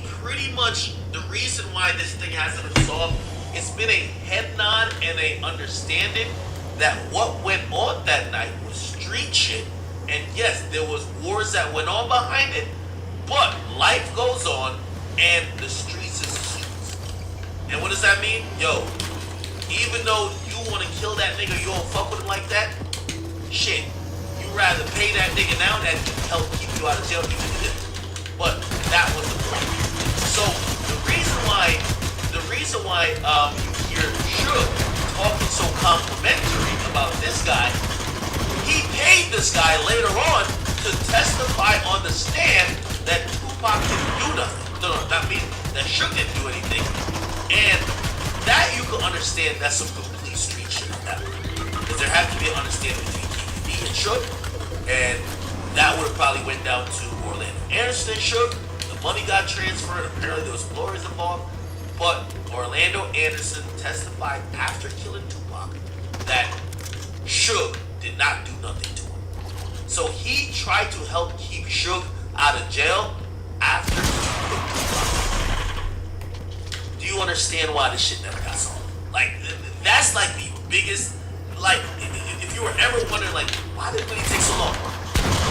pretty much the reason why this thing hasn't been solved. It's been a head nod and a understanding that what went on that night was street shit. And yes, there was wars that went on behind it, but life goes on and the streets is the streets. And what does that mean? Yo, even though you want to kill that nigga, you don't fuck with him like that, shit, you rather pay that nigga now that can help keep you out of jail, you can do it. But that was the point. So the reason why you hear Suge talking so complimentary about this guy, he paid this guy later on to testify on the stand that Tupac didn't do nothing. No, that means that Suge didn't do anything. And that you can understand that's some complete street shit on that one. Because there had to be an understanding between KD and Suge. And that would have probably went down to Orlando Anderson and Suge. The money got transferred. Apparently there was some lawyers involved. But Orlando Anderson testified after killing Tupac that Suge did not do nothing to him. So he tried to help keep Suge out of jail after he killed Tupac. Do you understand why this shit never got solved? Like, that's like the biggest, like, if you were ever wondering, like, why did it really take so long?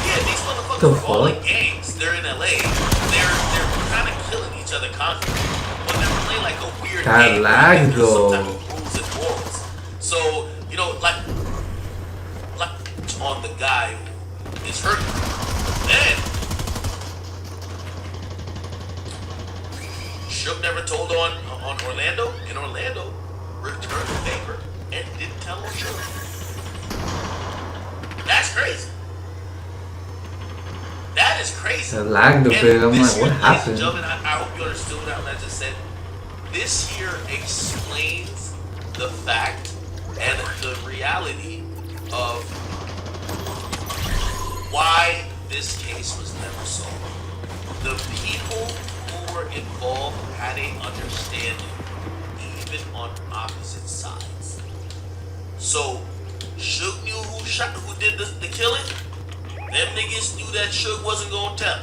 Yeah, these motherfuckers are all in gangs. They're in LA. They're kind of killing each other constantly. But they're playing like a weird game.
Lag though.
Some type of rules and morals. So, you know, like on the guy who is hurt. Then Suge never told on Orlando, and Orlando returned the favor and didn't tell on Suge. That's crazy. That is crazy.
It lagged a bit. I'm like, what happened?
Gentlemen, I hope you understood what I just said. This here explains the fact and the reality of why this case was never solved. The people who were involved had a understanding, even on opposite sides. So, Suge knew who did the killing. Them niggas knew that Suge wasn't gonna tell.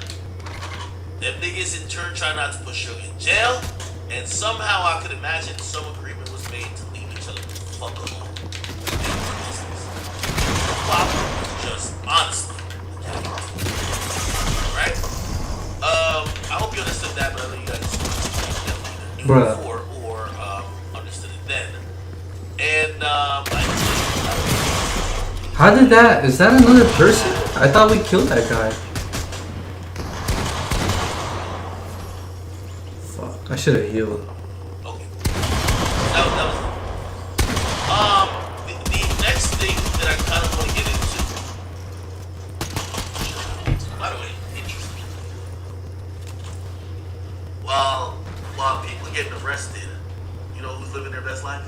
Them niggas in turn try not to put Suge in jail, and somehow I could imagine some agreement was made to leave each other the fuck alone. Pop was just honestly. Alright? I hope you understood that, but I know you guys knew
Bruh.
before or understood it then. And
How did that? Is that another person? I thought we killed that guy. Fuck, I should have healed.
okay. That was the next thing that I kind of want to get into. By the way, interesting. While people are getting arrested, you know who's living their best life?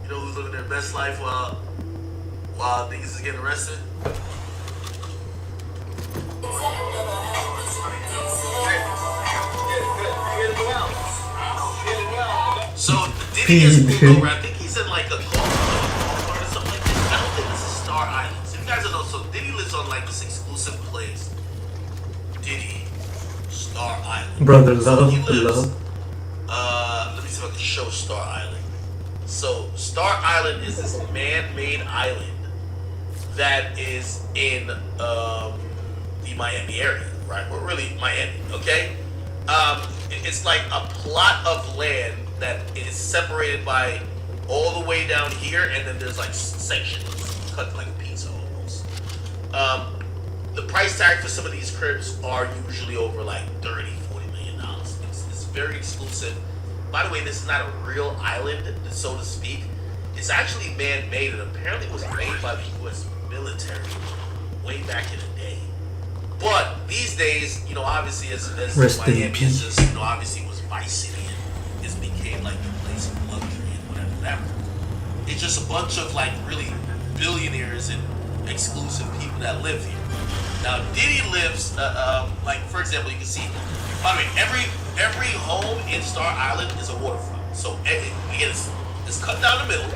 You know who's living their best life while niggas is getting arrested? So Diddy gets pulled over. I think he's in like a golf cart or something like this. I don't think this is Star Island. So you guys don't know. So Diddy lives on like this exclusive place. Diddy Star Island.
Brother,
So
love,
he lives.
love.
Let me see if I can show Star Island. So Star Island is this man-made island that is in the Miami area, right? We're really Miami, okay? It's like a plot of land that is separated by all the way down here, and then there's like sections cut like a pizza almost. The price tag for some of these cribs are usually over like $30-40 million. It's very exclusive. By the way, this is not a real island, so to speak. It's actually man-made, and apparently it was made by the U.S. military way back in the day. But these days, you know, obviously as Miami is just, you know, obviously was Vice City, and it became like the place of luxury and whatever. It's just a bunch of like really billionaires and exclusive people that live here. Now, Diddy lives, like for example, you can see. By the way, every home in Star Island is a waterfront. So again, it's cut down the middle,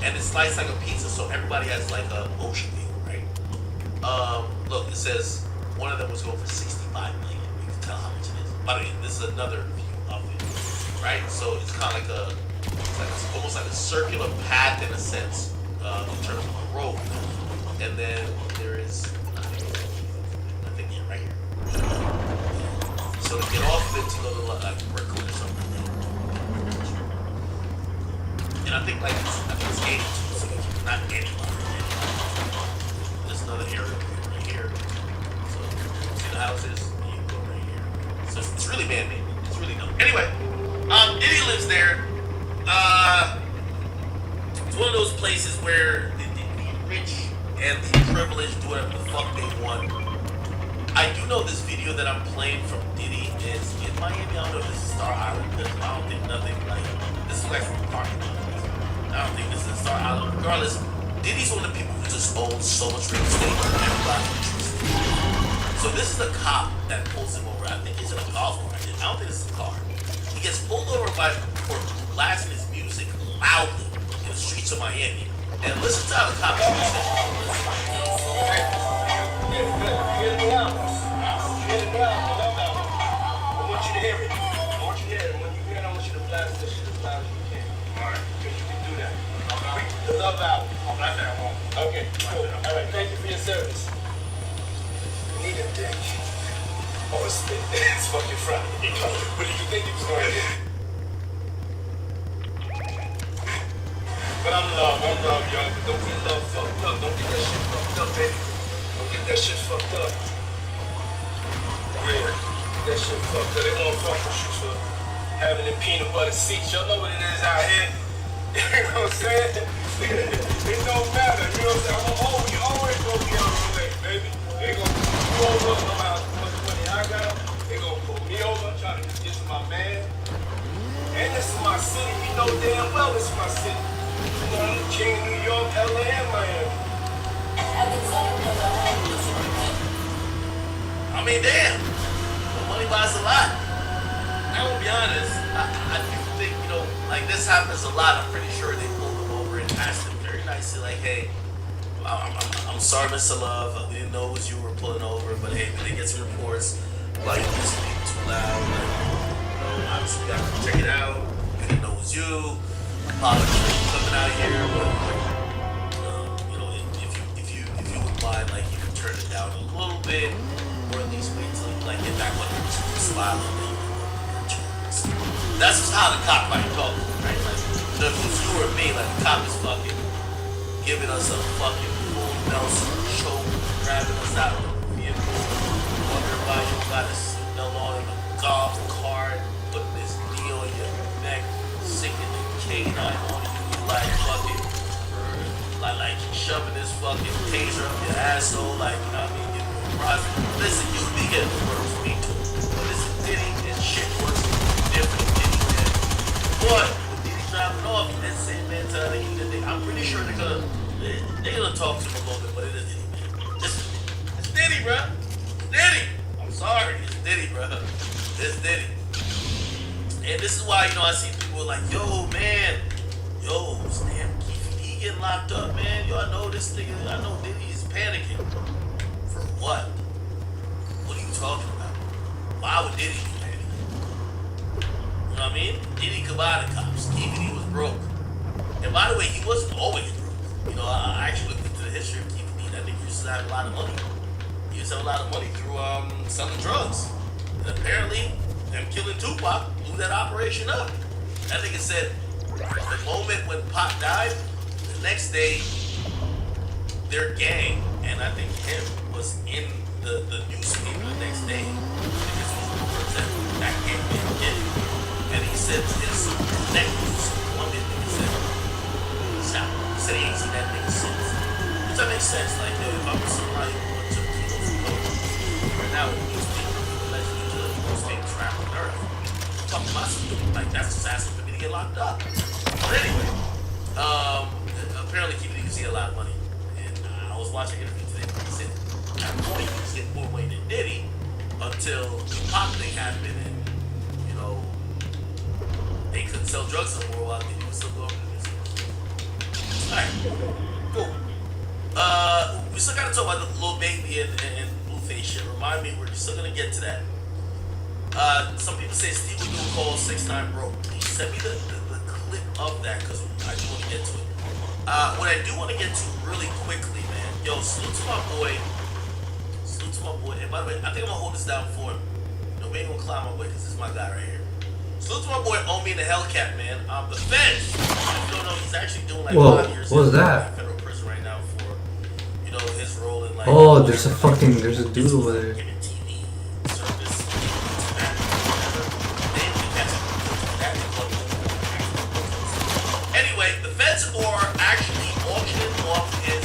and it's sliced like a pizza. So everybody has like an ocean view, right? Look, it says one of them was going for $65 million. You can tell how much it is. By the way, this is another view of it, right? So it's kind of like it's almost like a circular path in a sense, in terms of a road. And then there is, I think yeah, right here. So to get off of it to go to like Brooklyn or something. And I think it's 82, so it's not anybody. There's another area right here. So see the houses, you go right here. So it's really man-made. It's really dope. Anyway, Diddy lives there. It's one of those places where the rich and the privileged do whatever the fuck they want. I do know this video that I'm playing from Diddy is in Miami. I don't know if this is Star Island, because I don't think nothing like this is like from a parking lot. I don't think this is Star Island. Regardless, Diddy's one of the people who just owns so much real estate. Everybody interested. So this is the cop that pulls him over. I think he's in a golf cart. I don't think this is a car. He gets pulled over for blasting his music loudly in the streets of Miami. And listen to how the cop treats him.
Get it down. Get it down. I want you to hear it. I want you to hear it. When you hear it, I want you to blast this shit as loud as you can. Alright. Because you can do that. The love album. I'll blast that at home. Okay, cool. Alright, thank you for your service. Need a dick. Oh, it's fucking Friday. What did you think you was going to do? But I'm love, y'all. But don't get love fucked up. Don't get that shit fucked up, baby. Don't get that shit fucked up. Yeah, get that shit fucked up. They won't fuck with you for having the peanut butter seats. Y'all know what it is out here. You know what I'm saying? It don't matter. You know what I'm saying? You always gonna be on your way, baby. They gonna pull you over no matter how much money I got. They gonna pull me over, trying to get to my man. And this is my city. You know damn well this is my city. I'm the king of New York, LA, and Miami.
I mean, damn. Money buys a lot. I will be honest. I do think, you know, like this happens a lot. I'm pretty sure they pulled him over and asked him very nicely, like, hey, I'm I'm sorry, Mr. Love. We didn't know it was you were pulling over, but hey, we did get some reports. Like, you was being too loud. Like, you know, obviously, we got to check it out. We didn't know it was you. Apologies for coming out here, but you know, if you would mind, like, you can turn it down a little bit, or at least wait till like get back on the smile and then you can. That's just how the cop might talk, right? Like, if it was you or me, like the cop is fucking giving us a fucking full Nelson choke, grabbing us out of the vehicle, wondering why you got a seatbelt on in a golf cart, putting this knee on your neck, sinking the canine on you, like fucking, like shoving this fucking taser up your asshole, like, you know what I mean? Listen, you be getting the words, me too. But listen, Diddy, this shit works different than Diddy, man. But with Diddy dropping off, that same mentality, I'm pretty sure they're gonna talk to him a little bit, but it is Diddy, man. It's Diddy, bro. It's Diddy. I'm sorry, it's Diddy, bro. It's Diddy. And this is why, you know, I see people like, yo, man, yo, damn, he getting locked up, man. Yo, I know this nigga, I know Diddy is panicking. For what? What are you talking about? Why would Diddy be panicking? You know what I mean? Diddy come out of cops. Keefy was broke. And by the way, he wasn't always broke. You know, I actually looked into the history of Keefy. That nigga used to have a lot of money. He used to have a lot of money through selling drugs. And apparently, them killing Tupac blew that operation up. That nigga said the moment when Pac died, the next day, their gang, and I think him, was in the newspaper the next day because he was rumors that gang man did. And he said his nephews, Colombian nigga said, he said he ain't seen that nigga since. Which that makes sense. Like, yo, if I was somebody who went to kilos of coke, right now with newspaper, allegedly to the most famous rapper on earth, I'm talking about something like that's just asking for me to get locked up. But anyway, apparently Keefy see a lot of money. And I was watching an interview today where he said at one point he was getting more money than Diddy until the Pac thing happened and, you know, they couldn't sell drugs no more while Diddy was still going to the music. Alright, cool. We still gotta talk about the Lil Baby and Blueface shit. Remind me, we're still gonna get to that. Some people say Steve would do a call 6ix9ine Bro. Can you send me the clip of that? Because I do want to get to it. What I do want to get to really quickly, man. Yo, salute to my boy. And by the way, I think I'm gonna hold this down for him. No, we ain't gonna climb my way because this is my guy right here. Salute to my boy Omi and the Hellcat, man. The feds. If you don't know, he's actually doing like 5 years
what was
in
that?
federal prison right now for, you know, his role in like.
Oh, there's a dude over there.
TV service. Anyway, the feds are actually auctioning off his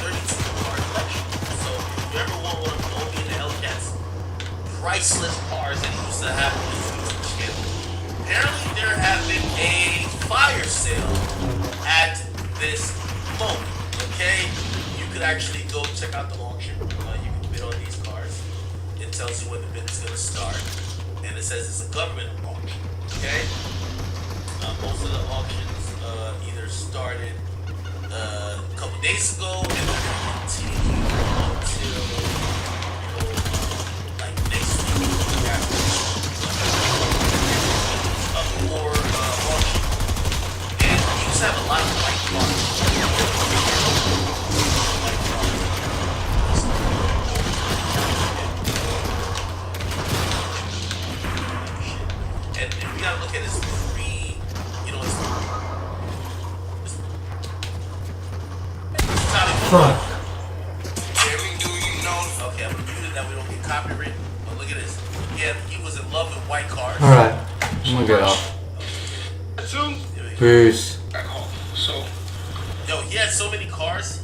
32-car collection. So if you ever want one of Omi and the Hellcats priceless cars that he used to have on his YouTube channel, apparently there have been a fire sale at this moment. Okay, you could actually go check out the auction. You can bid on these cars. It tells you when the bid is going to start, and it says it's a government auction. Okay, most of the auctions either started a couple days ago and they're going to continue until like next week. Up for auction, and you just have a lot of white cars. And we gotta look at his three, you know, his
Fuck.
Okay, I'm gonna mute it that we don't get copyright. But look at this. Yeah, he was in love with white cars.
Alright, I'm gonna get off. Peace.
Back home. So,
Yo, he had so many cars.